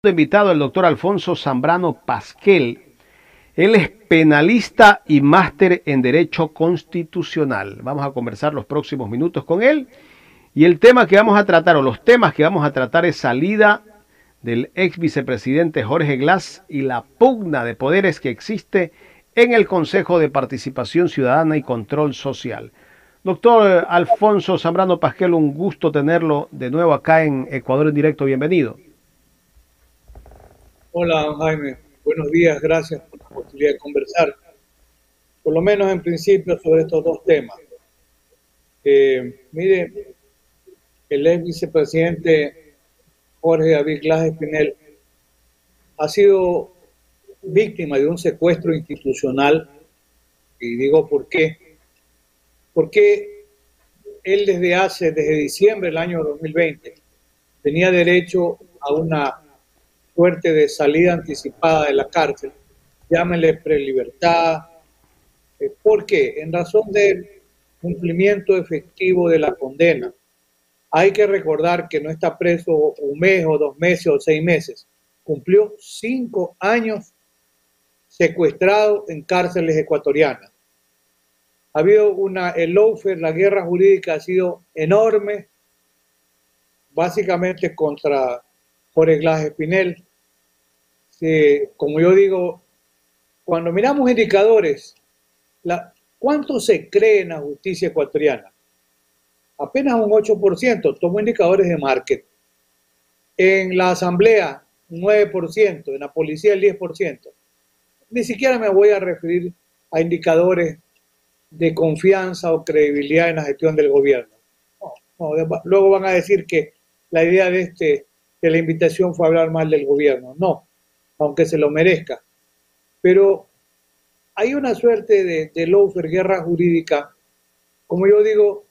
Invitado el doctor Alfonso Zambrano Pasquel. Él es penalista y máster en Derecho Constitucional. Vamos a conversar los próximos minutos con él. Y el tema que vamos a tratar, o los temas que vamos a tratar, es salida del ex vicepresidente Jorge Glass y la pugna de poderes que existe en el Consejo de Participación Ciudadana y Control Social. Doctor Alfonso Zambrano Pasquel, un gusto tenerlo de nuevo acá en Ecuador en Directo. Bienvenido. Hola, Jaime. Buenos días. Gracias por la posibilidad de conversar, por lo menos en principio, sobre estos dos temas. Mire, el ex vicepresidente Jorge David Glass Espinel ha sido víctima de un secuestro institucional, y digo por qué. Porque él desde diciembre del año 2020 tenía derecho a una suerte de salida anticipada de la cárcel, llámenle prelibertad. ¿Por qué? En razón del cumplimiento efectivo de la condena. Hay que recordar que no está preso un mes o 2 meses o 6 meses. Cumplió 5 años secuestrado en cárceles ecuatorianas. Ha habido el lawfare, la guerra jurídica ha sido enorme, básicamente contra Jorge Glass Espinel. Como yo digo, cuando miramos indicadores, ¿cuánto se cree en la justicia ecuatoriana? Apenas un 8%, tomo indicadores de market. En la asamblea, un 9%, en la policía el 10%. Ni siquiera me voy a referir a indicadores de confianza o credibilidad en la gestión del gobierno. Luego van a decir que la idea de la invitación fue hablar mal del gobierno. No, aunque se lo merezca. Pero hay una suerte de lawfare, guerra jurídica, como yo digo,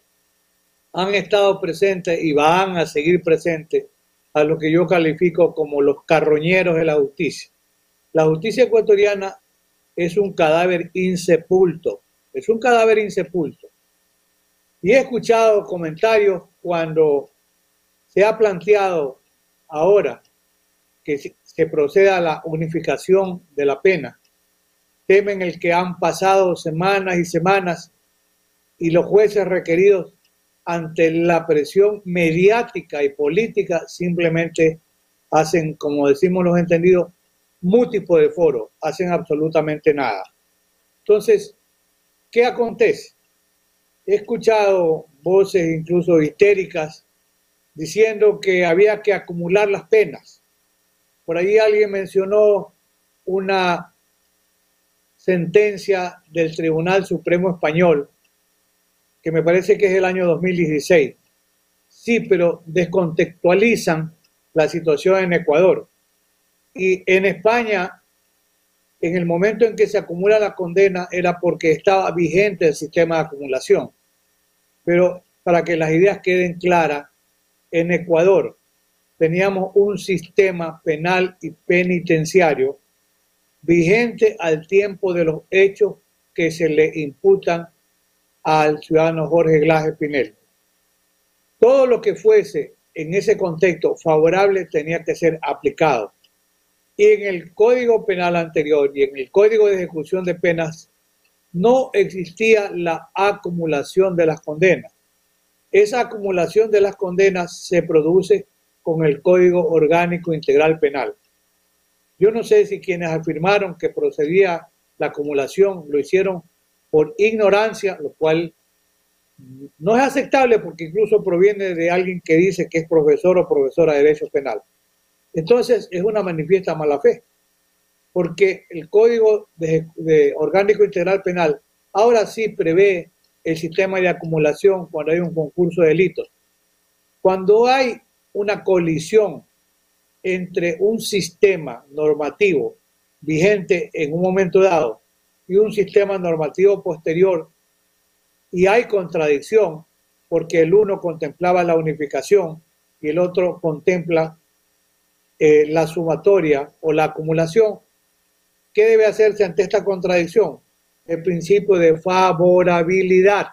han estado presentes y van a seguir presentes a lo que yo califico como los carroñeros de la justicia. La justicia ecuatoriana es un cadáver insepulto, Y he escuchado comentarios cuando se ha planteado ahora que se proceda a la unificación de la pena, tema en el que han pasado semanas y semanas y los jueces requeridos ante la presión mediática y política simplemente hacen, como decimos los entendidos, múltiples de foro, hacen absolutamente nada. Entonces, ¿qué acontece? He escuchado voces incluso histéricas diciendo que había que acumular las penas. Por ahí alguien mencionó una sentencia del Tribunal Supremo Español, que me parece que es del año 2016. Sí, pero descontextualizan la situación en Ecuador. Y en España, en el momento en que se acumula la condena, era porque estaba vigente el sistema de acumulación. Pero para que las ideas queden claras, en Ecuador teníamos un sistema penal y penitenciario vigente al tiempo de los hechos que se le imputan al ciudadano Jorge Glass Espinel. Todo lo que fuese en ese contexto favorable tenía que ser aplicado. Y en el Código Penal anterior y en el Código de Ejecución de Penas no existía la acumulación de las condenas. Esa acumulación de las condenas se produce con el Código Orgánico Integral Penal. Yo no sé si quienes afirmaron que procedía la acumulación lo hicieron por ignorancia, lo cual no es aceptable porque incluso proviene de alguien que dice que es profesor o profesora de Derecho Penal. Entonces es una manifiesta mala fe, porque el Código de Orgánico Integral Penal ahora sí prevé el sistema de acumulación cuando hay un concurso de delitos. Cuando hay una colisión entre un sistema normativo vigente en un momento dado y un sistema normativo posterior y hay contradicción porque el uno contemplaba la unificación y el otro contempla la sumatoria o la acumulación, ¿qué debe hacerse ante esta contradicción? El principio de favorabilidad.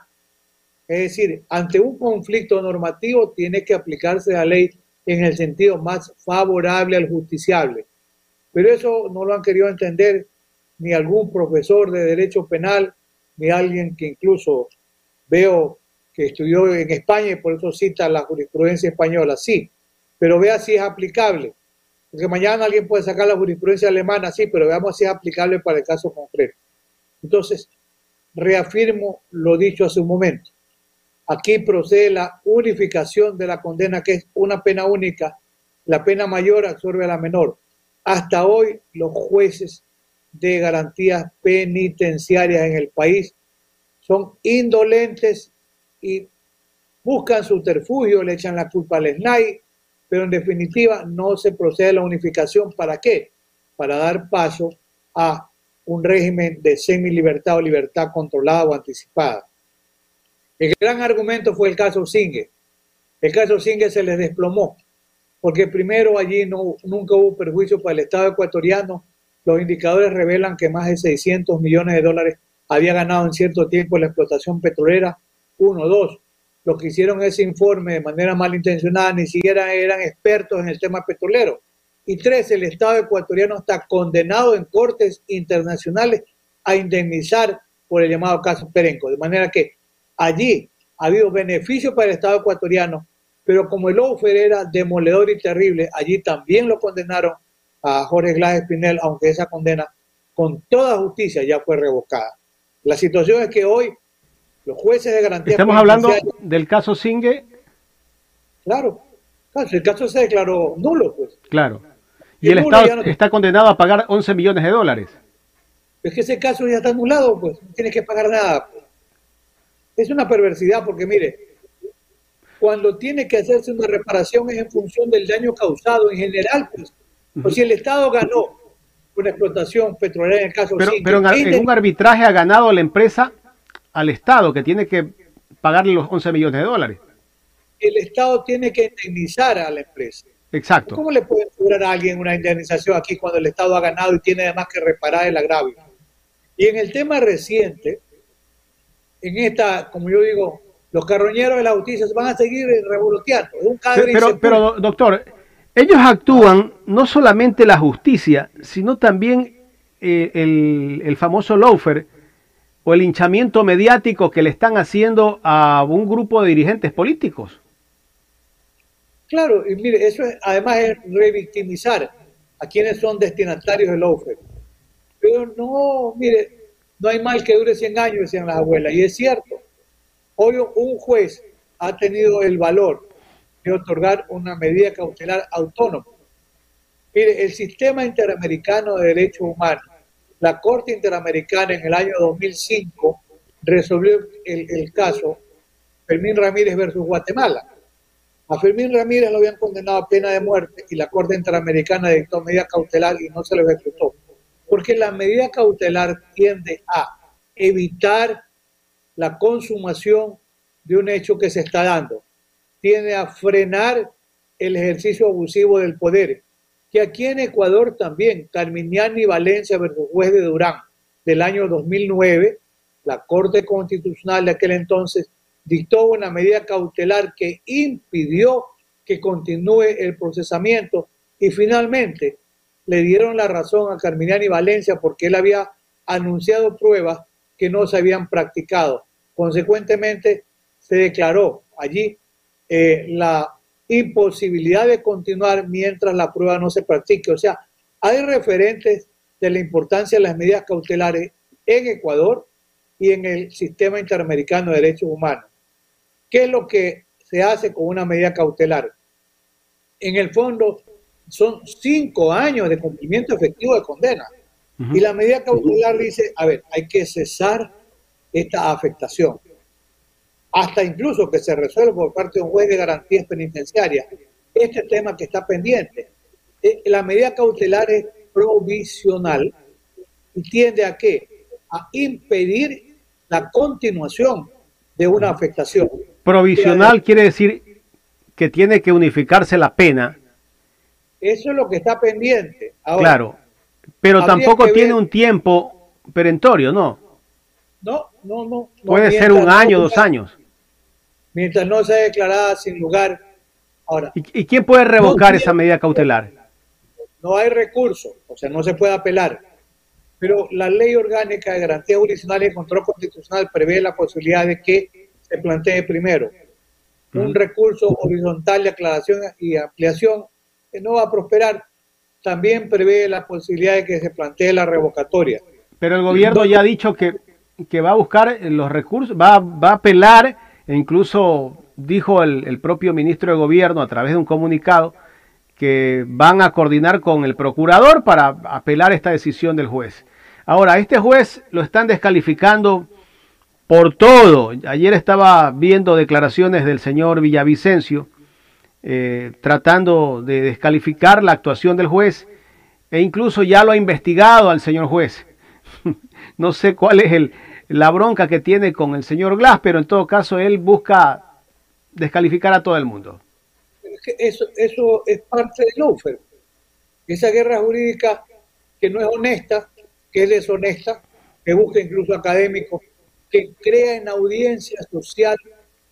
Es decir, ante un conflicto normativo tiene que aplicarse la ley en el sentido más favorable al justiciable. Pero eso no lo han querido entender ni algún profesor de derecho penal, ni alguien que incluso veo que estudió en España y por eso cita la jurisprudencia española. Sí, pero vea si es aplicable. Porque mañana alguien puede sacar la jurisprudencia alemana, sí, pero veamos si es aplicable para el caso concreto. Entonces, reafirmo lo dicho hace un momento. Aquí procede la unificación de la condena, que es una pena única. La pena mayor absorbe a la menor. Hasta hoy, los jueces de garantías penitenciarias en el país son indolentes y buscan subterfugio, le echan la culpa al SNAI, pero en definitiva no se procede a la unificación. ¿Para qué? Para dar paso a un régimen de semilibertad o libertad controlada o anticipada. El gran argumento fue el caso Zingue. El caso Zingue se les desplomó, porque primero allí nunca hubo perjuicio para el Estado ecuatoriano. Los indicadores revelan que más de 600 millones de dólares había ganado en cierto tiempo la explotación petrolera. Uno, dos, los que hicieron ese informe de manera malintencionada ni siquiera eran expertos en el tema petrolero. Y tres, el Estado ecuatoriano está condenado en cortes internacionales a indemnizar por el llamado caso Perenco. De manera que allí ha habido beneficio para el Estado ecuatoriano, pero como el lawfare era demoledor y terrible, allí también lo condenaron a Jorge Glass Espinel, aunque esa condena con toda justicia ya fue revocada. La situación es que hoy los jueces de garantía... Estamos hablando del caso Zingue. Claro, el caso se declaró nulo, pues. Claro. Y el Estado está condenado a pagar 11 millones de dólares. Es que ese caso ya está anulado, pues. No tiene que pagar nada. Pues. Es una perversidad porque, mire, cuando tiene que hacerse una reparación es en función del daño causado en general, pues. O si el Estado ganó una explotación petrolera en el caso Zingue. Pero en un arbitraje ha ganado la empresa al Estado, que tiene que pagarle los 11 millones de dólares. El Estado tiene que indemnizar a la empresa. Exacto. ¿Cómo le puede cobrar a alguien una indemnización aquí cuando el Estado ha ganado y tiene además que reparar el agravio? Y en el tema reciente, en esta, como yo digo, los carroñeros de la justicia van a seguir revoloteando. Pero, doctor, ellos actúan no solamente la justicia, sino también el famoso lawfare o el hinchamiento mediático que le están haciendo a un grupo de dirigentes políticos. Claro, y mire, eso además es revictimizar a quienes son destinatarios del lawfare. Pero no, mire, no hay mal que dure 100 años, decían las abuelas, y es cierto. Hoy un juez ha tenido el valor de otorgar una medida cautelar autónoma. Mire, el sistema interamericano de derechos humanos, la Corte Interamericana en el año 2005 resolvió el caso Fermín Ramírez versus Guatemala. A Fermín Ramírez lo habían condenado a pena de muerte y la Corte Interamericana dictó medida cautelar y no se lo ejecutó. Porque la medida cautelar tiende a evitar la consumación de un hecho que se está dando. Tiende a frenar el ejercicio abusivo del poder. Que aquí en Ecuador también, Carminiani Valencia versus Juez de Durán, del año 2009, la Corte Constitucional de aquel entonces dictó una medida cautelar que impidió que continúe el procesamiento y finalmente le dieron la razón a Carminiani Valencia porque él había anunciado pruebas que no se habían practicado. Consecuentemente, se declaró allí la imposibilidad de continuar mientras la prueba no se practique. O sea, hay referentes de la importancia de las medidas cautelares en Ecuador y en el sistema interamericano de derechos humanos. ¿Qué es lo que se hace con una medida cautelar? En el fondo, son 5 años de cumplimiento efectivo de condena. Y la medida cautelar dice, a ver, hay que cesar esta afectación. Hasta incluso que se resuelva por parte de un juez de garantías penitenciarias este tema que está pendiente. La medida cautelar es provisional y tiende a ¿qué? A impedir la continuación de una afectación. Provisional quiere decir que tiene que unificarse la pena. Eso es lo que está pendiente. Ahora, claro, pero tampoco tiene un tiempo perentorio, ¿no? No. Puede ser un año, 2 años. Mientras no sea declarada sin lugar Ahora, ¿Y quién puede revocar esa medida cautelar? no hay recurso, o sea, no se puede apelar. Pero la Ley Orgánica de Garantía Jurisdiccional y Control Constitucional prevé la posibilidad de que se plantee primero un recurso horizontal de aclaración y ampliación que no va a prosperar. También prevé la posibilidad de que se plantee la revocatoria. Pero el gobierno ya ha dicho que va a buscar los recursos, va a apelar, e incluso dijo el propio ministro de Gobierno a través de un comunicado que van a coordinar con el procurador para apelar esta decisión del juez. Ahora, este juez lo están descalificando por todo. Ayer estaba viendo declaraciones del señor Villavicencio tratando de descalificar la actuación del juez e incluso ya lo ha investigado al señor juez. No sé cuál es la bronca que tiene con el señor Glass, pero en todo caso él busca descalificar a todo el mundo. Eso es parte del lawfare. Esa guerra jurídica que no es honesta, que es deshonesta, que busca incluso académicos, que crea en audiencia social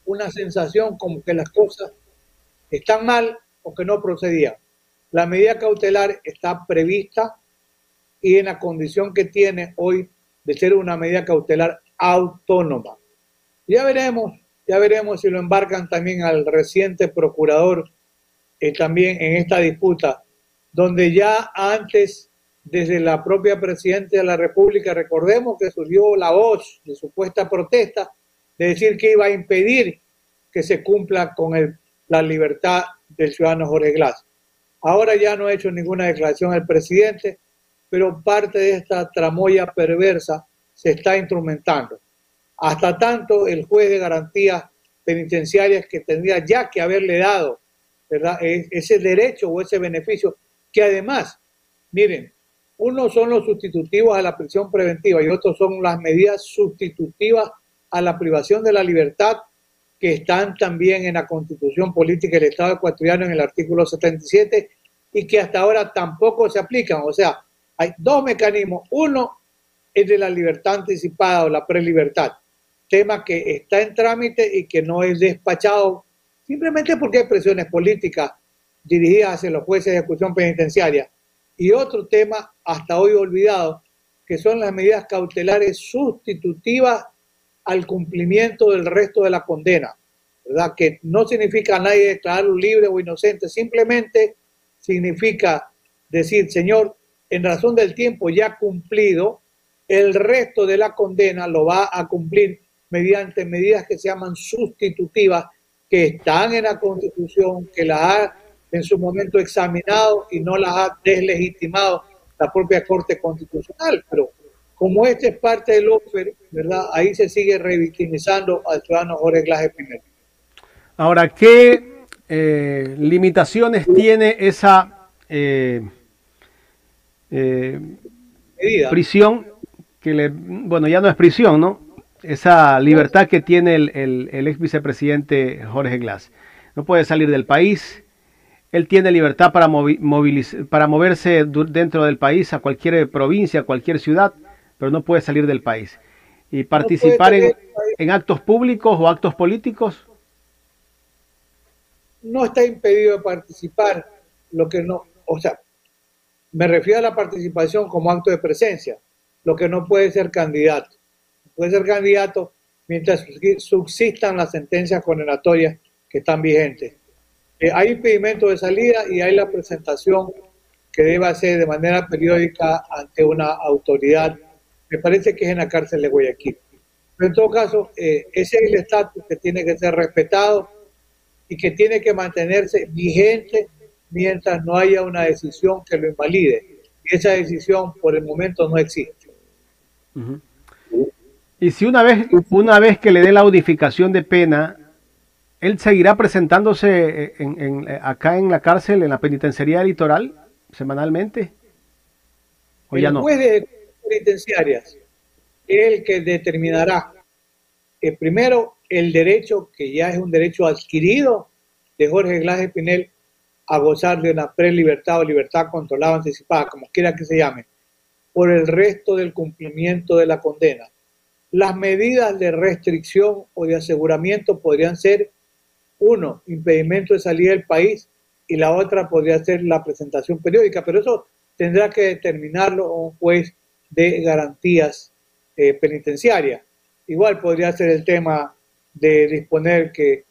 una sensación como que las cosas están mal o que no procedían. La medida cautelar está prevista y en la condición que tiene hoy de ser una medida cautelar autónoma. Ya veremos si lo embarcan también al reciente procurador también en esta disputa, donde ya antes, desde la propia Presidenta de la República, recordemos que surgió la voz de supuesta protesta de decir que iba a impedir que se cumpla con la libertad del ciudadano Jorge Glass. Ahora ya no ha hecho ninguna declaración el presidente, pero parte de esta tramoya perversa se está instrumentando. Hasta tanto el juez de garantías penitenciarias que tendría ya que haberle dado, ¿verdad?, ese derecho o ese beneficio, que además, miren, unos son los sustitutivos a la prisión preventiva y otros son las medidas sustitutivas a la privación de la libertad que están también en la Constitución Política del Estado Ecuatoriano en el artículo 77 y que hasta ahora tampoco se aplican. O sea, hay dos mecanismos. Uno es de la libertad anticipada o la prelibertad, tema que está en trámite y que no es despachado simplemente porque hay presiones políticas dirigidas hacia los jueces de ejecución penitenciaria. Y otro tema, hasta hoy olvidado, que son las medidas cautelares sustitutivas al cumplimiento del resto de la condena, ¿verdad? Que no significa a nadie declararlo libre o inocente, simplemente significa decir, señor, en razón del tiempo ya cumplido, el resto de la condena lo va a cumplir mediante medidas que se llaman sustitutivas, que están en la Constitución, que las ha en su momento examinado y no las ha deslegitimado la propia Corte Constitucional. Pero como este es parte del lawfare, ¿verdad?, ahí se sigue revictimizando al ciudadano Jorge Glass primero. Ahora, ¿qué limitaciones tiene esa prisión bueno, ya no es prisión, ¿no? Esa libertad que tiene el ex vicepresidente Jorge Glass? No puede salir del país. Él tiene libertad para moverse dentro del país a cualquier provincia, a cualquier ciudad, pero no puede salir del país. ¿Y participar en actos públicos o actos políticos? No está impedido de participar, lo que no, o sea, me refiero a la participación como acto de presencia, lo que no puede ser candidato. Puede ser candidato mientras subsistan las sentencias condenatorias que están vigentes. Hay impedimento de salida y hay la presentación que debe hacer de manera periódica ante una autoridad. Me parece que es en la cárcel de Guayaquil. Pero en todo caso, ese es el estatus que tiene que ser respetado y que tiene que mantenerse vigente mientras no haya una decisión que lo invalide. Y esa decisión por el momento no existe. Uh-huh. Y si una vez que le dé la audificación de pena, ¿él seguirá presentándose acá en la cárcel, en la penitenciaría del Litoral, semanalmente? ¿O ya no? El juez de penitenciarias es el que determinará primero el derecho, que ya es un derecho adquirido de Jorge Glass Espinel, a gozar de una prelibertad o libertad controlada o anticipada, como quiera que se llame, por el resto del cumplimiento de la condena. Las medidas de restricción o de aseguramiento podrían ser uno, impedimento de salida del país, y la otra podría ser la presentación periódica, pero eso tendrá que determinarlo un juez de garantías penitenciarias. Igual podría ser el tema de disponer que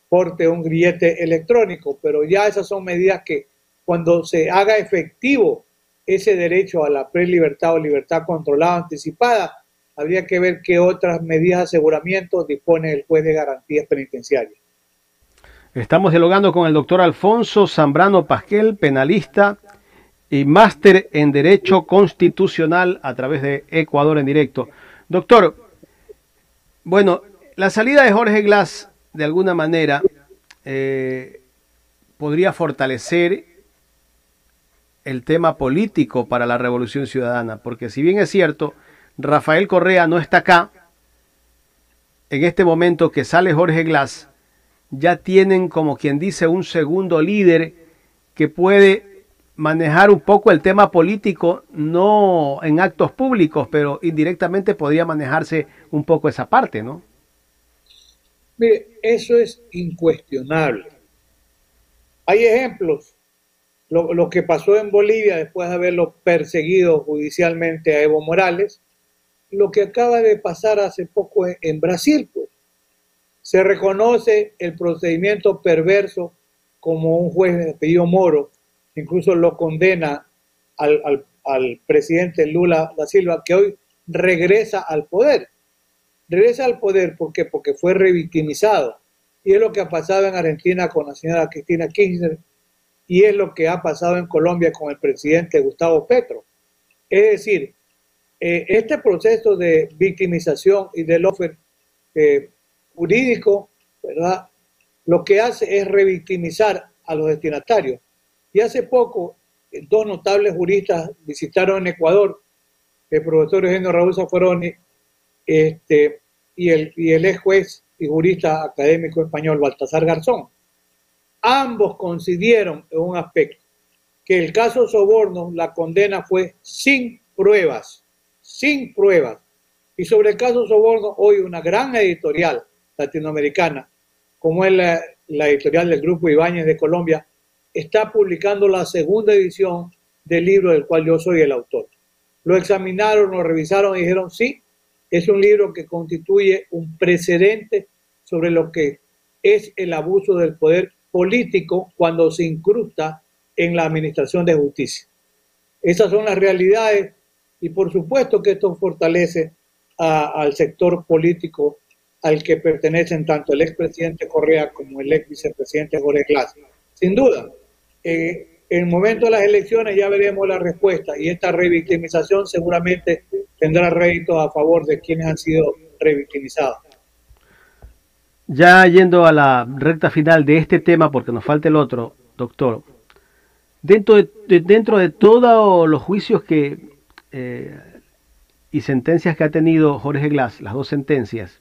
porte un grillete electrónico, pero ya esas son medidas que cuando se haga efectivo ese derecho a la prelibertad o libertad controlada anticipada, habría que ver qué otras medidas de aseguramiento dispone el juez de garantías penitenciarias. Estamos dialogando con el doctor Alfonso Zambrano Pasquel, penalista y máster en Derecho Constitucional a través de Ecuador en directo. Doctor, bueno, la salida de Jorge Glass de alguna manera podría fortalecer el tema político para la Revolución Ciudadana, porque si bien es cierto, Rafael Correa no está acá, en este momento que sale Jorge Glass, ya tienen como quien dice un segundo líder que puede manejar un poco el tema político, no en actos públicos, pero indirectamente podría manejarse un poco esa parte, ¿no? Mire, eso es incuestionable. Hay ejemplos. Lo que pasó en Bolivia después de haberlo perseguido judicialmente a Evo Morales, lo que acaba de pasar hace poco en Brasil, pues. Se reconoce el procedimiento perverso como un juez de apellido Moro, incluso lo condena al presidente Lula da Silva, que hoy regresa al poder. Regresa al poder porque fue revictimizado. Y es lo que ha pasado en Argentina con la señora Cristina Kirchner, y es lo que ha pasado en Colombia con el presidente Gustavo Petro. Es decir, este proceso de victimización y de lawfare jurídico, ¿verdad? Lo que hace es revictimizar a los destinatarios. Y hace poco, dos notables juristas visitaron Ecuador, el profesor Eugenio Raúl Zaffaroni y el ex juez y jurista académico español Baltasar Garzón. Ambos coincidieron en un aspecto, que el caso Soborno, la condena fue sin pruebas, sin pruebas. Y sobre el caso Soborno, hoy una gran editorial latinoamericana, como es la editorial del Grupo Ibáñez de Colombia, está publicando la segunda edición del libro del cual yo soy el autor. Lo examinaron, lo revisaron y dijeron, sí, es un libro que constituye un precedente sobre lo que es el abuso del poder político cuando se incrusta en la administración de justicia. Esas son las realidades y por supuesto que esto fortalece al sector político al que pertenecen tanto el expresidente Correa como el ex vicepresidente Jorge Glass. Sin duda, en el momento de las elecciones ya veremos la respuesta y esta revictimización seguramente tendrá réditos a favor de quienes han sido revictimizados. Ya yendo a la recta final de este tema, porque nos falta el otro, doctor, dentro de todos los juicios y sentencias que ha tenido Jorge Glass, las dos sentencias,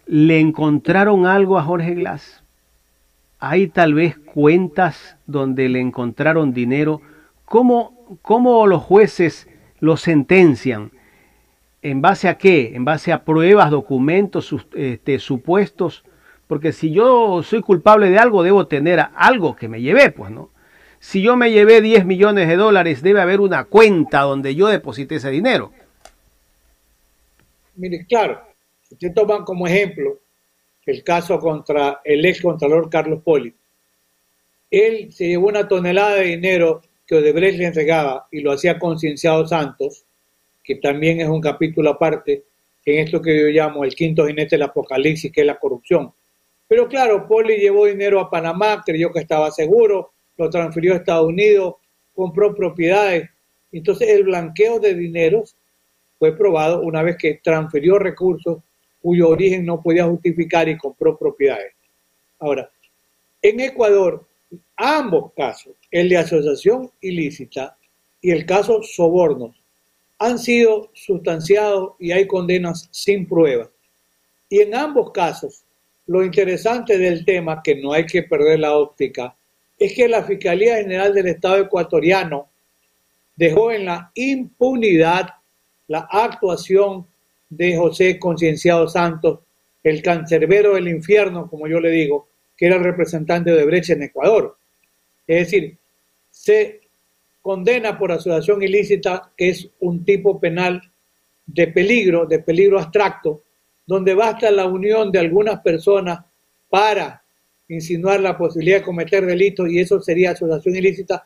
¿le encontraron algo a Jorge Glass? ¿Hay tal vez cuentas donde le encontraron dinero? ¿Cómo los jueces lo sentencian? ¿En base a qué? ¿En base a pruebas, documentos, supuestos? Porque si yo soy culpable de algo, debo tener algo que me llevé, pues, ¿no? Si yo me llevé 10 millones de dólares, debe haber una cuenta donde yo deposité ese dinero. Mire, claro, usted toma como ejemplo el caso contra el ex contralor Carlos Poli. Él se llevó una tonelada de dinero que Odebrecht le entregaba y lo hacía con Cienciado Santos, que también es un capítulo aparte en esto que yo llamo el quinto jinete del apocalipsis, que es la corrupción. Pero claro, Poli llevó dinero a Panamá, creyó que estaba seguro, lo transfirió a Estados Unidos, compró propiedades. Entonces el blanqueo de dineros fue probado una vez que transfirió recursos cuyo origen no podía justificar y compró propiedades. Ahora, en Ecuador, ambos casos, el de asociación ilícita y el caso sobornos, han sido sustanciados y hay condenas sin pruebas. Y en ambos casos, lo interesante del tema, que no hay que perder la óptica, es que la Fiscalía General del Estado ecuatoriano dejó en la impunidad la actuación de José Concienciado Santos el cancerbero del infierno, como yo le digo, que era el representante de Odebrecht en Ecuador. Es decir, se condena por asociación ilícita, que es un tipo penal de peligro abstracto, donde basta la unión de algunas personas para insinuar la posibilidad de cometer delitos, y eso sería asociación ilícita,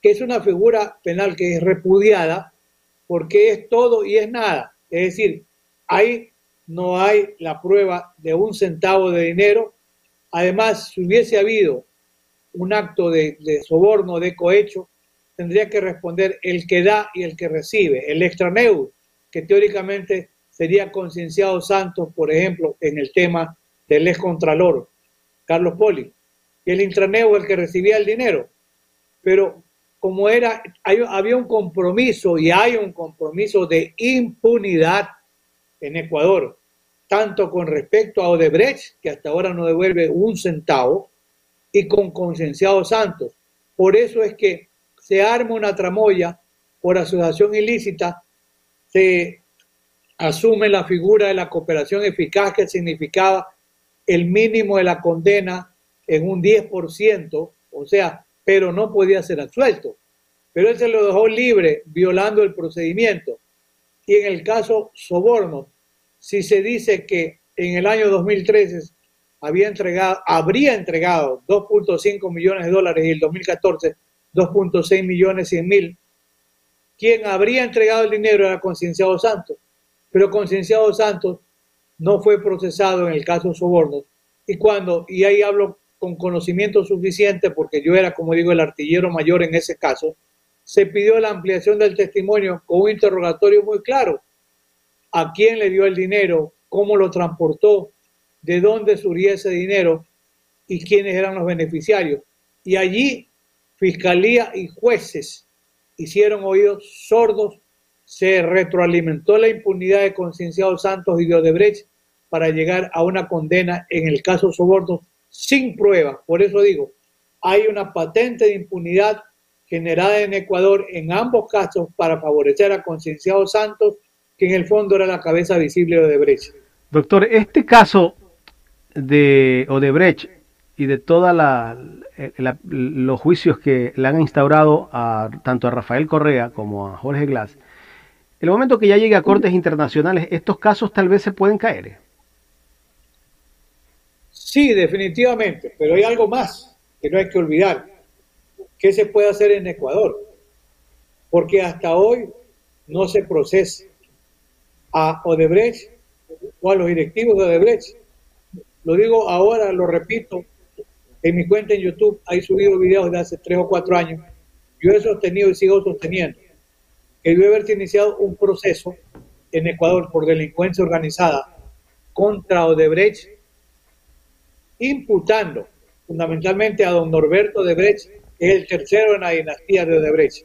que es una figura penal que es repudiada porque es todo y es nada. Es decir, ahí no hay la prueba de un centavo de dinero. Además, si hubiese habido un acto de soborno, de cohecho, tendría que responder el que da y el que recibe, el extraneus, que teóricamente sería Concienciado Santos, por ejemplo, en el tema del excontralor Carlos Poli, y el intraneus el que recibía el dinero. Pero como había un compromiso y hay un compromiso de impunidad en Ecuador, tanto con respecto a Odebrecht, que hasta ahora no devuelve un centavo, y con Concienciado Santos. Por eso es que se arma una tramoya por asociación ilícita, se asume la figura de la cooperación eficaz, que significaba el mínimo de la condena en un 10%, o sea, pero no podía ser absuelto. Pero él se lo dejó libre, violando el procedimiento. Y en el caso soborno, si se dice que en el año 2013 habría entregado 2.5 millones de dólares y en el 2014 2.6 millones 100 mil, quien habría entregado el dinero era Concienciado Santos, pero Concienciado Santos no fue procesado en el caso soborno, y ahí hablo con conocimiento suficiente porque yo era, como digo, el artillero mayor en ese caso, se pidió la ampliación del testimonio con un interrogatorio muy claro: a quién le dio el dinero, cómo lo transportó, de dónde surgía ese dinero y quiénes eran los beneficiarios. Y allí Fiscalía y jueces hicieron oídos sordos, se retroalimentó la impunidad de Concienciado Santos y de Odebrecht para llegar a una condena en el caso soborno sin pruebas. Por eso digo, hay una patente de impunidad generada en Ecuador en ambos casos para favorecer a Concienciado Santos, que en el fondo era la cabeza visible de Odebrecht. Doctor, este caso de Odebrecht y de todos los juicios que le han instaurado tanto a Rafael Correa como a Jorge Glass, en el momento que ya llegue a cortes internacionales, estos casos tal vez se pueden caer. Sí, definitivamente, pero hay algo más que no hay que olvidar. ¿Qué se puede hacer en Ecuador? Porque hasta hoy no se procesa a Odebrecht o a los directivos de Odebrecht. Lo digo ahora, lo repito, en mi cuenta en YouTube hay subido videos de hace 3 o 4 años. Yo he sostenido y sigo sosteniendo que debe haberse iniciado un proceso en Ecuador por delincuencia organizada contra Odebrecht, imputando fundamentalmente a don Norberto Odebrecht, que es el tercero en la dinastía de Odebrecht.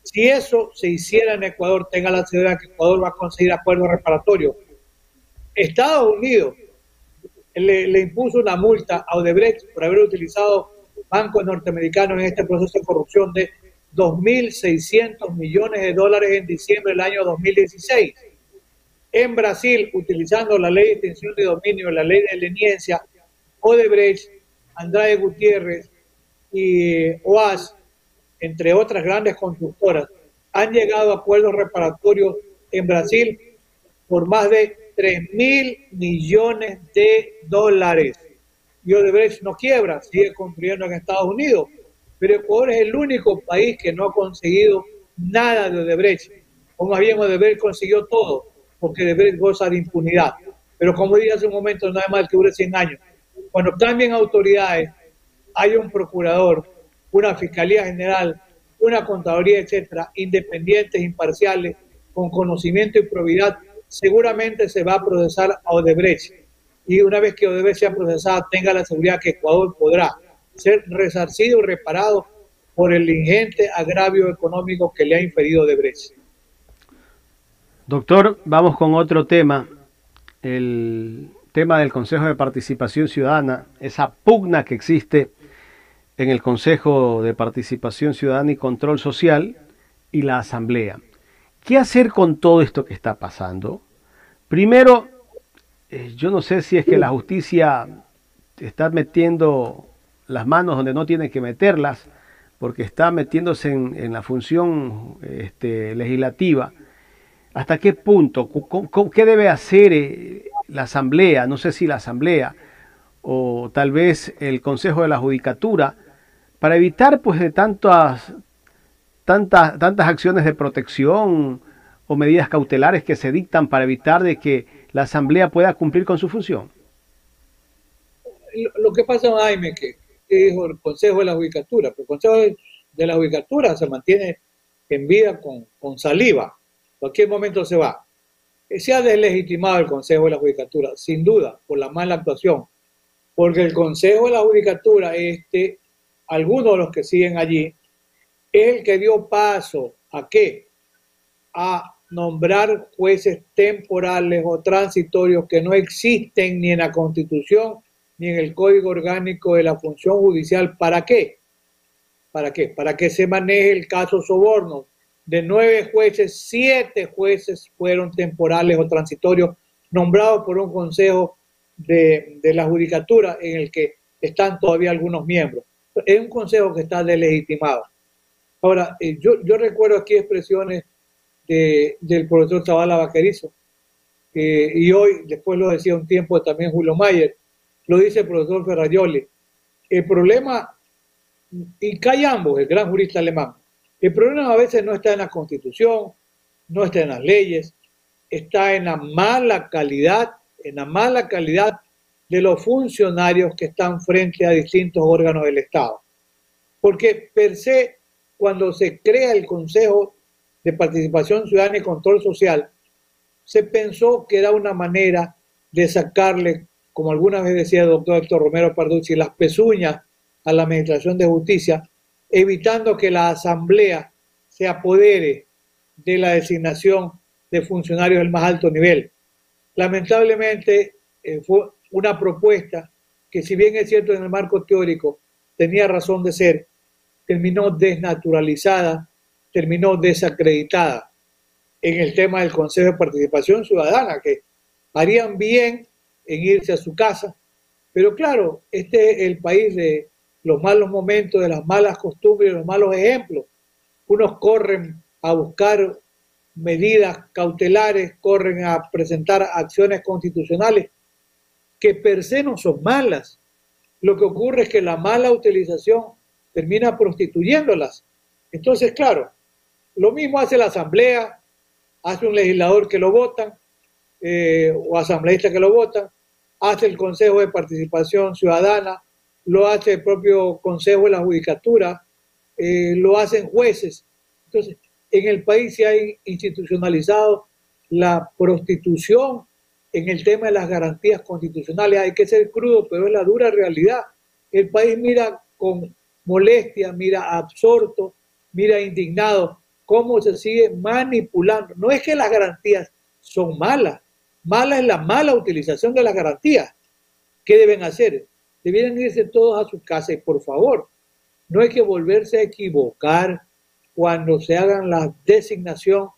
Si eso se hiciera en Ecuador, tenga la seguridad que Ecuador va a conseguir acuerdos reparatorios. Estados Unidos le impuso una multa a Odebrecht por haber utilizado bancos norteamericanos en este proceso de corrupción de 2.600 millones de dólares en diciembre del año 2016. En Brasil, utilizando la ley de extinción de dominio, la ley de leniencia, Odebrecht, Andrade Gutiérrez y OAS, entre otras grandes constructoras, han llegado a acuerdos reparatorios en Brasil por más de 3.000 millones de dólares. Y Odebrecht no quiebra, sigue construyendo en Estados Unidos. Pero Ecuador es el único país que no ha conseguido nada de Odebrecht. O más bien Odebrecht consiguió todo, porque Odebrecht goza de impunidad. Pero como dije hace un momento, no hay mal que dure 100 años. Cuando cambien autoridades, hay un procurador, una fiscalía general, una contaduría, etcétera, independientes, imparciales, con conocimiento y probidad, seguramente se va a procesar a Odebrecht. Y una vez que Odebrecht sea procesada, tenga la seguridad que Ecuador podrá ser resarcido y reparado por el ingente agravio económico que le ha inferido Odebrecht. Doctor, vamos con otro tema, el tema del Consejo de Participación Ciudadana, esa pugna que existe en el Consejo de Participación Ciudadana y Control Social y la Asamblea. ¿Qué hacer con todo esto que está pasando? Primero, yo no sé si es que la justicia está metiendo las manos donde no tiene que meterlas, porque está metiéndose en la función legislativa. ¿Hasta qué punto? ¿Qué debe hacer la Asamblea? No sé si la Asamblea o tal vez el Consejo de la Judicatura para evitar pues de tantas acciones de protección o medidas cautelares que se dictan para evitar de que la Asamblea pueda cumplir con su función. Lo que pasa, Jaime, que dijo el Consejo de la Judicatura, pero el Consejo de la Judicatura se mantiene en vida con saliva, en cualquier momento se va. Se ha deslegitimado el Consejo de la Judicatura, sin duda, por la mala actuación, porque el Consejo de la Judicatura, algunos de los que siguen allí, es el que dio paso ¿a qué? A nombrar jueces temporales o transitorios que no existen ni en la Constitución ni en el Código Orgánico de la Función Judicial. ¿Para qué? ¿Para qué? Para que se maneje el caso sobornos. De 9 jueces, 7 jueces fueron temporales o transitorios nombrados por un consejo de la judicatura en el que están todavía algunos miembros. Es un consejo que está delegitimado. Ahora, yo recuerdo aquí expresiones del profesor Zavala Vaquerizo, y hoy, después lo decía un tiempo también Julio Mayer, lo dice el profesor Ferrajoli. El problema, y cae ambos, el gran jurista alemán, el problema a veces no está en la Constitución, no está en las leyes, está en la mala calidad de los funcionarios que están frente a distintos órganos del Estado. Porque per se, cuando se crea el Consejo de Participación Ciudadana y Control Social, se pensó que era una manera de sacarle, como alguna vez decía el doctor Héctor Romero Parducci, las pezuñas a la Administración de Justicia, evitando que la Asamblea se apodere de la designación de funcionarios del más alto nivel. Lamentablemente fue una propuesta que, si bien es cierto en el marco teórico tenía razón de ser, terminó desnaturalizada, terminó desacreditada en el tema del Consejo de Participación Ciudadana, que harían bien en irse a su casa, pero claro, este es el país de los malos momentos, de las malas costumbres, de los malos ejemplos. Unos corren a buscar medidas cautelares, corren a presentar acciones constitucionales que per se no son malas. Lo que ocurre es que la mala utilización termina prostituyéndolas. Entonces, claro, lo mismo hace la Asamblea, hace un legislador que lo votan, o asambleísta que lo votan, hace el Consejo de Participación Ciudadana, lo hace el propio Consejo de la Judicatura, lo hacen jueces. Entonces, en el país se ha institucionalizado la prostitución en el tema de las garantías constitucionales. Hay que ser crudo, pero es la dura realidad. El país mira con molestia, mira absorto, mira indignado cómo se sigue manipulando. No es que las garantías son malas, mala es la mala utilización de las garantías. ¿Qué deben hacer? Debieran irse todos a sus casas y, por favor, no hay que volverse a equivocar cuando se hagan la designación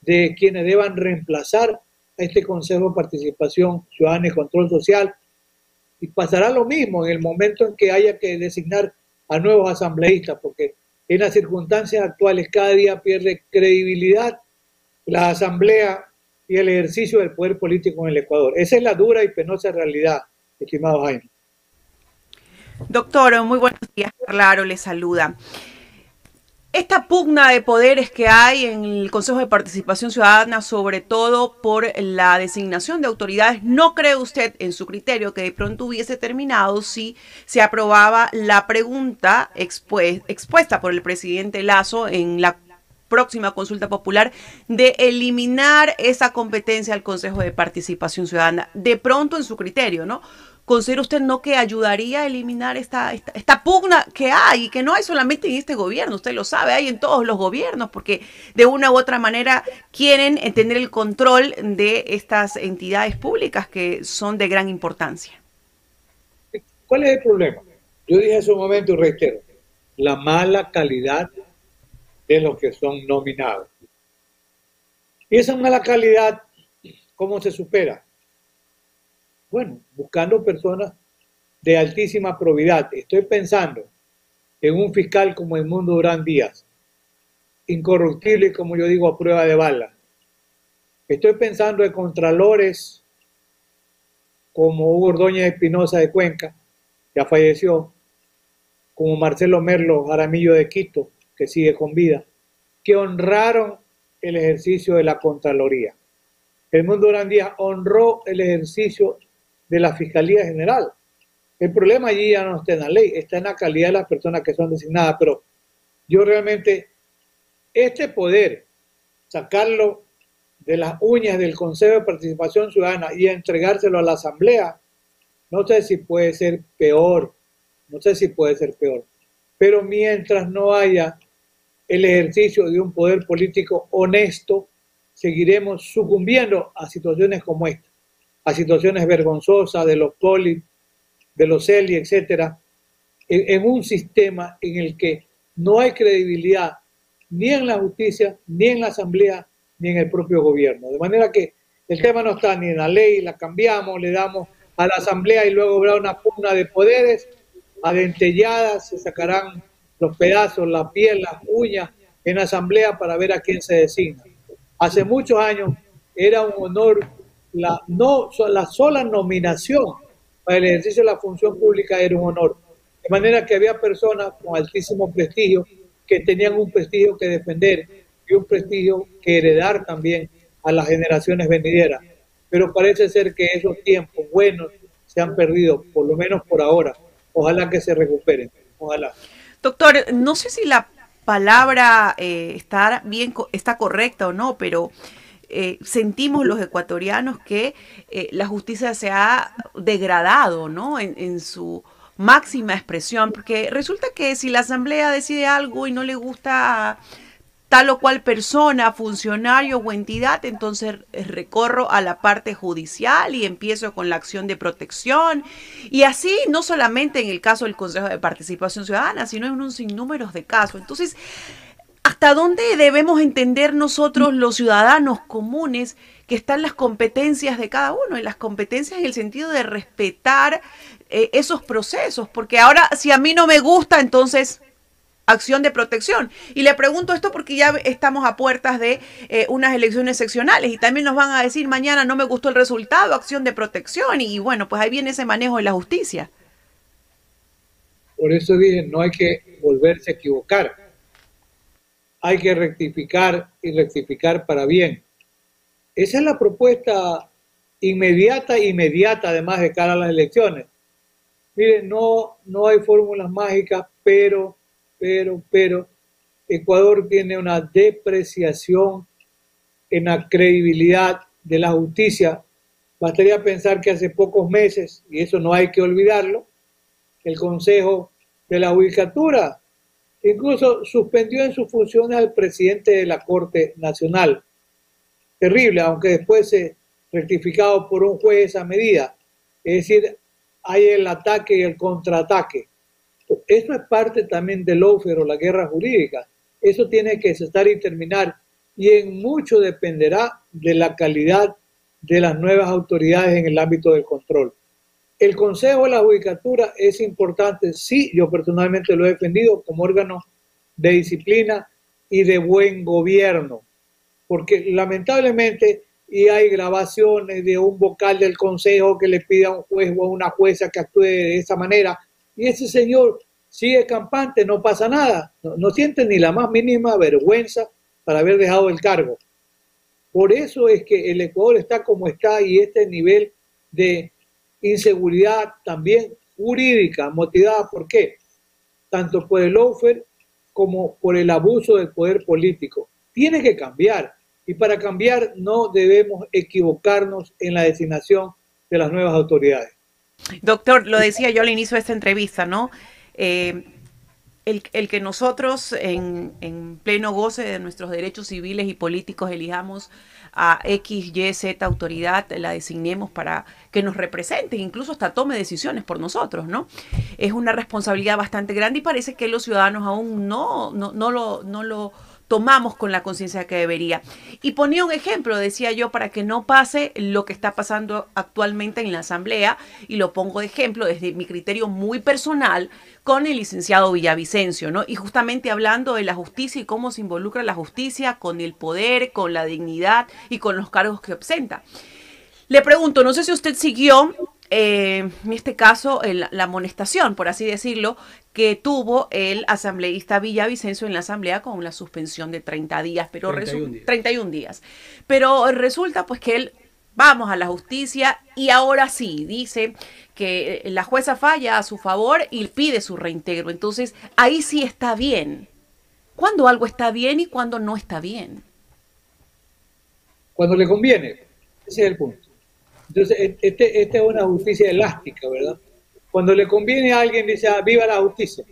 de quienes deban reemplazar a este Consejo de Participación Ciudadana y Control Social, y pasará lo mismo en el momento en que haya que designar a nuevos asambleístas, porque en las circunstancias actuales cada día pierde credibilidad la Asamblea y el ejercicio del poder político en el Ecuador. Esa es la dura y penosa realidad, estimado Jaime. Doctor, muy buenos días. Claro, le saluda. Esta pugna de poderes que hay en el Consejo de Participación Ciudadana, sobre todo por la designación de autoridades, ¿no cree usted, en su criterio, que de pronto hubiese terminado si se aprobaba la pregunta expuesta por el presidente Lasso en la próxima consulta popular de eliminar esa competencia al Consejo de Participación Ciudadana? De pronto, en su criterio, ¿no? ¿Considera usted no que ayudaría a eliminar esta pugna que hay, y que no hay solamente en este gobierno? Usted lo sabe, hay en todos los gobiernos, porque de una u otra manera quieren tener el control de estas entidades públicas que son de gran importancia. ¿Cuál es el problema? Yo dije hace un momento y reitero, la mala calidad de los que son nominados. Y esa mala calidad, ¿cómo se supera? Bueno, buscando personas de altísima probidad. Estoy pensando en un fiscal como Edmundo Durán Díaz, incorruptible, como yo digo, a prueba de bala. Estoy pensando en contralores como Hugo Ordóñez Espinosa de Cuenca, ya falleció, como Marcelo Merlo Jaramillo de Quito, que sigue con vida, que honraron el ejercicio de la Contraloría. Edmundo Durán Díaz honró el ejercicio de la Fiscalía General. El problema allí ya no está en la ley, está en la calidad de las personas que son designadas, pero yo realmente, este poder, sacarlo de las uñas del Consejo de Participación Ciudadana y entregárselo a la Asamblea, no sé si puede ser peor, pero mientras no haya el ejercicio de un poder político honesto, seguiremos sucumbiendo a situaciones como esta, a situaciones vergonzosas de los poli, de los CELI, etcétera, en un sistema en el que no hay credibilidad ni en la justicia, ni en la Asamblea, ni en el propio gobierno. De manera que el tema no está ni en la ley, la cambiamos, le damos a la Asamblea y luego habrá una pugna de poderes, adentelladas, se sacarán los pedazos, la piel, las uñas en la Asamblea para ver a quién se designa. Hace muchos años era un honor la sola nominación para el ejercicio de la función pública era un honor. De manera que había personas con altísimo prestigio que tenían un prestigio que defender y un prestigio que heredar también a las generaciones venideras. Pero parece ser que esos tiempos buenos se han perdido, por lo menos por ahora. Ojalá que se recuperen. Ojalá. Doctor, no sé si la palabra está correcta o no, pero sentimos los ecuatorianos que la justicia se ha degradado, ¿no? En su máxima expresión, porque resulta que si la Asamblea decide algo y no le gusta a tal o cual persona, funcionario o entidad, entonces recorro a la parte judicial y empiezo con la acción de protección. Y así, no solamente en el caso del Consejo de Participación Ciudadana, sino en un sinnúmero de casos. Entonces, ¿hasta dónde debemos entender nosotros, los ciudadanos comunes, que están las competencias de cada uno? Y las competencias en el sentido de respetar esos procesos. Porque ahora, si a mí no me gusta, entonces acción de protección. Y le pregunto esto porque ya estamos a puertas de unas elecciones seccionales y también nos van a decir mañana no me gustó el resultado, acción de protección. Y bueno, pues ahí viene ese manejo de la justicia. Por eso dije, no hay que volverse a equivocar. Hay que rectificar y rectificar para bien. Esa es la propuesta inmediata además de cara a las elecciones. Miren, no hay fórmulas mágicas, pero Ecuador tiene una depreciación en la credibilidad de la justicia. Bastaría pensar que hace pocos meses, y eso no hay que olvidarlo, el Consejo de la Judicatura incluso suspendió en sus funciones al presidente de la Corte Nacional. Terrible, aunque después se rectificado por un juez esa medida. Es decir, hay el ataque y el contraataque. Eso es parte también del lawfare o la guerra jurídica. Eso tiene que cesar y terminar. Y en mucho dependerá de la calidad de las nuevas autoridades en el ámbito del control. El Consejo de la Judicatura es importante, sí, yo personalmente lo he defendido como órgano de disciplina y de buen gobierno, porque lamentablemente y hay grabaciones de un vocal del Consejo que le pide a un juez o a una jueza que actúe de esa manera, y ese señor sigue campante, no pasa nada, no siente ni la más mínima vergüenza para haber dejado el cargo. Por eso es que el Ecuador está como está y este nivel de inseguridad también jurídica, motivada por qué, tanto por el lawfare como por el abuso del poder político. Tiene que cambiar y para cambiar no debemos equivocarnos en la designación de las nuevas autoridades. Doctor, lo decía yo al inicio de esta entrevista, ¿no? El que nosotros en pleno goce de nuestros derechos civiles y políticos elijamos a X, Y, Z autoridad, la designemos para que nos represente, incluso hasta tome decisiones por nosotros, ¿no? Es una responsabilidad bastante grande y parece que los ciudadanos aún no lo tomamos con la conciencia que debería. Y ponía un ejemplo, decía yo, para que no pase lo que está pasando actualmente en la Asamblea, y lo pongo de ejemplo desde mi criterio muy personal con el licenciado Villavicencio, ¿no? Y justamente hablando de la justicia y cómo se involucra la justicia con el poder, con la dignidad y con los cargos que ostenta. Le pregunto, no sé si usted siguió, en este caso, la amonestación, por así decirlo, que tuvo el asambleísta Villavicencio en la asamblea con la suspensión de 30 días, pero 31 días. Pero resulta pues que él, vamos a la justicia y ahora sí, dice que la jueza falla a su favor y pide su reintegro. Entonces, ahí sí está bien. ¿Cuándo algo está bien y cuándo no está bien? Cuando le conviene. Ese es el punto. Entonces, esta es una justicia elástica, ¿verdad? Cuando le conviene a alguien, dice, viva la justicia.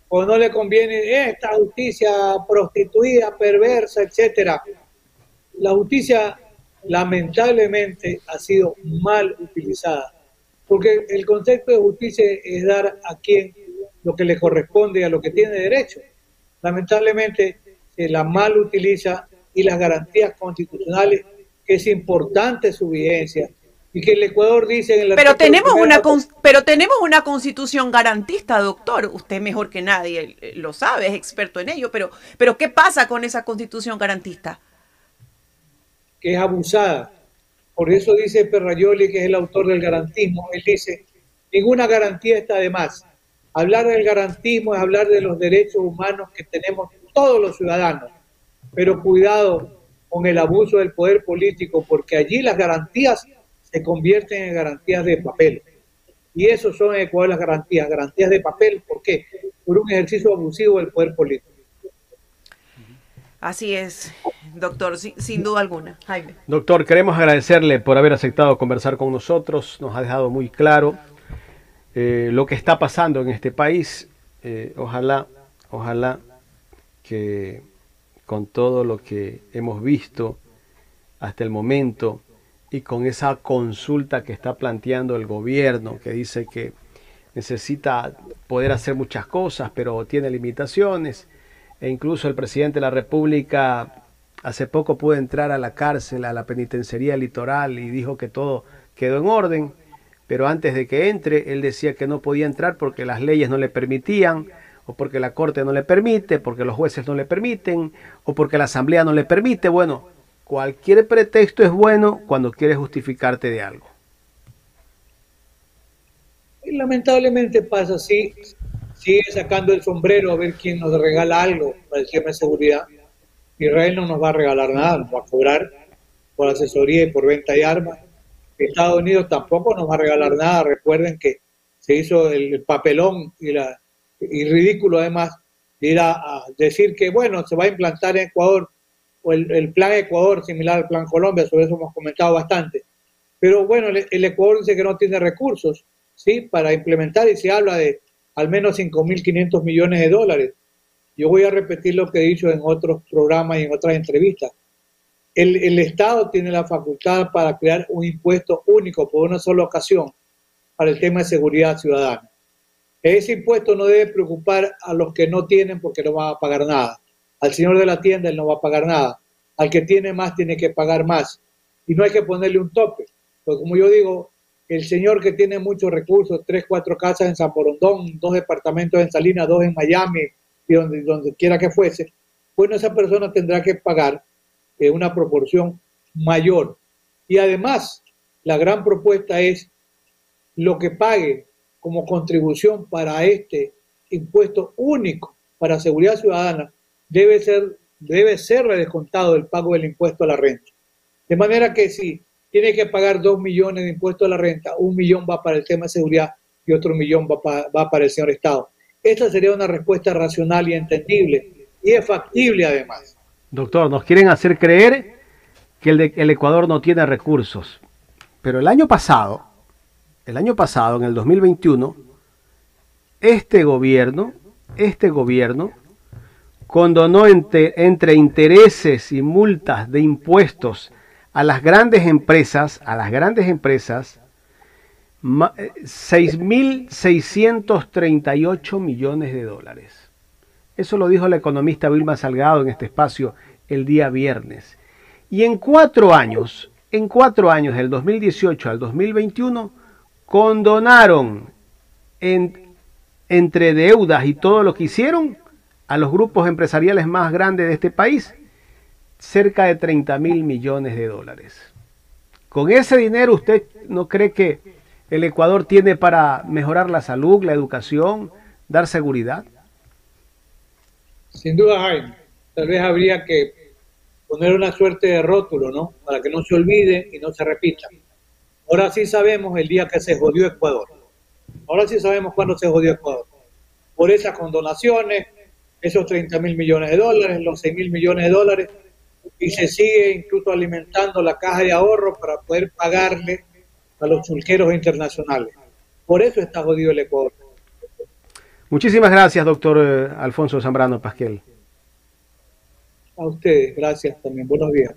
Cuando no le conviene, esta justicia prostituida, perversa, etcétera. La justicia, lamentablemente, ha sido mal utilizada. Porque el concepto de justicia es dar a quien lo que le corresponde, a lo que tiene derecho. Lamentablemente, se la mal utiliza y las garantías constitucionales, que es importante su vigencia, y que el Ecuador dice en el pero tenemos una constitución garantista, doctor. Usted mejor que nadie lo sabe, es experto en ello, pero ¿qué pasa con esa constitución garantista? Que es abusada. Por eso dice Perrayoli, que es el autor del garantismo, él dice, ninguna garantía está de más. Hablar del garantismo es hablar de los derechos humanos que tenemos todos los ciudadanos, pero cuidado con el abuso del poder político, porque allí las garantías se convierten en garantías de papel. Y eso son en Ecuador las garantías de papel. ¿Por qué? Por un ejercicio abusivo del poder político. Así es, doctor, sin duda alguna. Jaime. Doctor, queremos agradecerle por haber aceptado conversar con nosotros. Nos ha dejado muy claro lo que está pasando en este país. Ojalá que con todo lo que hemos visto hasta el momento y con esa consulta que está planteando el gobierno, que dice que necesita poder hacer muchas cosas, pero tiene limitaciones, e incluso el presidente de la República hace poco pudo entrar a la cárcel, a la penitenciaría litoral, y dijo que todo quedó en orden, pero antes de que entre, él decía que no podía entrar porque las leyes no le permitían, o porque la Corte no le permite, porque los jueces no le permiten, o porque la Asamblea no le permite. Bueno, cualquier pretexto es bueno cuando quieres justificarte de algo. Y lamentablemente pasa así, sigue sacando el sombrero a ver quién nos regala algo para el tema de seguridad. Israel no nos va a regalar nada, nos va a cobrar por asesoría y por venta de armas. Estados Unidos tampoco nos va a regalar nada. Recuerden que se hizo el papelón y ridículo además de ir a decir que bueno, se va a implantar en Ecuador o el plan Ecuador similar al plan Colombia, sobre eso hemos comentado bastante. Pero bueno, el Ecuador dice que no tiene recursos, ¿sí?, para implementar, y se habla de al menos 5.500 millones de dólares. Yo voy a repetir lo que he dicho en otros programas y en otras entrevistas. El Estado tiene la facultad para crear un impuesto único por una sola ocasión para el tema de seguridad ciudadana. Ese impuesto no debe preocupar a los que no tienen porque no van a pagar nada. Al señor de la tienda él no va a pagar nada. Al que tiene más tiene que pagar más. Y no hay que ponerle un tope. Porque como yo digo, el señor que tiene muchos recursos, 3, 4 casas en San Borondón, 2 departamentos en Salinas, 2 en Miami, y donde quiera que fuese, bueno, esa persona tendrá que pagar una proporción mayor. Y además, la gran propuesta es lo que pague como contribución para este impuesto único para seguridad ciudadana debe ser descontado del pago del impuesto a la renta. De manera que si tiene que pagar 2 millones de impuestos a la renta, 1 millón va para el tema de seguridad y otro millón va para el señor Estado. Esta sería una respuesta racional y entendible y es factible además. Doctor, nos quieren hacer creer que el Ecuador no tiene recursos, pero el año pasado, en el 2021, este gobierno condonó entre intereses y multas de impuestos a las grandes empresas, 6.638 millones de dólares. Eso lo dijo la economista Vilma Salgado en este espacio el día viernes. Y en 4 años, del 2018 al 2021, condonaron entre deudas y todo lo que hicieron a los grupos empresariales más grandes de este país, cerca de 30.000 millones de dólares. Con ese dinero, ¿usted no cree que el Ecuador tiene para mejorar la salud, la educación, dar seguridad? Sin duda, Jaime. Tal vez habría que poner una suerte de rótulo, ¿no? Para que no se olvide y no se repita. Ahora sí sabemos el día que se jodió Ecuador. Ahora sí sabemos cuándo se jodió Ecuador. Por esas condonaciones, esos 30.000 millones de dólares, los 6.000 millones de dólares, y se sigue incluso alimentando la caja de ahorro para poder pagarle a los chulqueros internacionales. Por eso está jodido el Ecuador. Muchísimas gracias, doctor Alfonso Zambrano Pasquel. A ustedes, gracias también. Buenos días.